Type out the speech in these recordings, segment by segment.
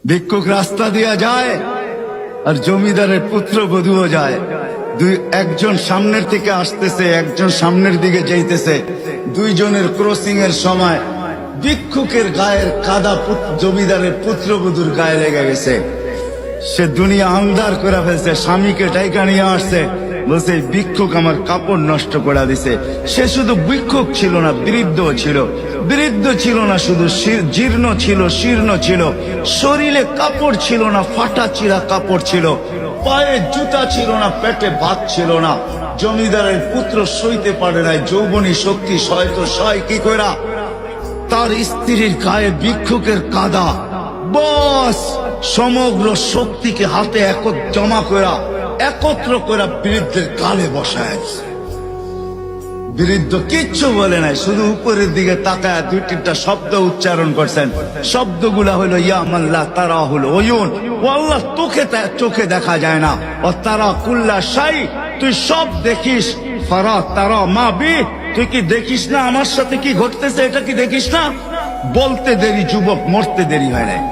ভিক্ষুক রাস্তা দিয়া যায় আর জমিদারের পুত্রবধূও যায়। একজন সামনের থেকে আসতেছে, একজন সামনের দিকে যাইতেছে। দুইজনের ক্রসিং এর সময় ভিক্ষুকের গায়ের কাদা জমিদারের পুত্রবধূর গায়ে লেগে গেছে। সে দুনিয়া আন্ধার করে ফেলছে, স্বামীকে টাইকা নিয়ে আসছে, বলছে ভিক্ষুক আমার কাপড় নষ্ট করে দিছে। সে শুধু ভিক্ষুক ছিল না, বৃদ্ধ ছিল। বৃদ্ধ ছিল না শুধু, জীর্ণ ছিল, শীর্ণ ছিল। শরীরে কাপড় ছিল না, ফাটা চিরা কাপড় ছিল। পায়ে জুতা ছিল না, পেটে ভাত ছিল না। জমিদারের পুত্র সইতে পারে নাই, যৌবনী শক্তি সয়তো সয় কি কইরা তার স্ত্রীর গায়ে ভিক্ষুকের কাদা। বস সমগ্র শক্তিকে হাতে জমা করা, একত্র করা বৃদ্ধের গালে বসায়। বৃদ্ধ কিচ্ছু বলে নাই, শুধু উপরের দিকে তাকায় দুই তিনটা শব্দ উচ্চারণ করছেন। শব্দগুলা হলো ইয়া মাল্লাহ তারা হলো ওয়ুন, ও আল্লাহ চোখে দেখা যায় না। ও তারা কুল্লা শাই, তুই সব দেখিস। ফারা তারা মা বি, তুই কি দেখিস না আমার সাথে কি ঘটতেছে? এটা কি দেখিস না? বলতে দেরি যুবক, মরতে দেরি হয় নাই।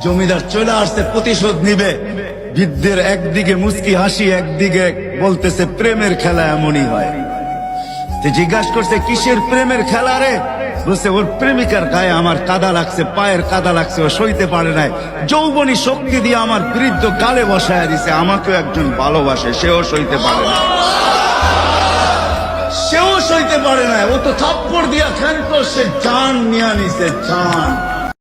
জমিদার চলে আসছে, প্রতিশোধ নিবে। বৃদ্ধের একদিকে মুস্কি হাসি, একদিকে বলতেছে প্রেমের খেলা এমনই হয়। জিজ্ঞাসা করছে কিসের প্রেমের খেলা রে? বলছে ওর প্রেমিকার গায়ে আমার কাদা লাগছে, পায়ের কাদা লাগছে, ও সইতে পারে নাই। যৌবনী শক্তি দিয়ে আমার বৃদ্ধ গালে বসায় দিছে। আমাকেও একজন ভালোবাসে, সেও সইতে পারে না, সেও সইতে পারে না। ও তো থাপ্পড় দিয়া খেলতো, সে জান নিয়ে নিছে, জান।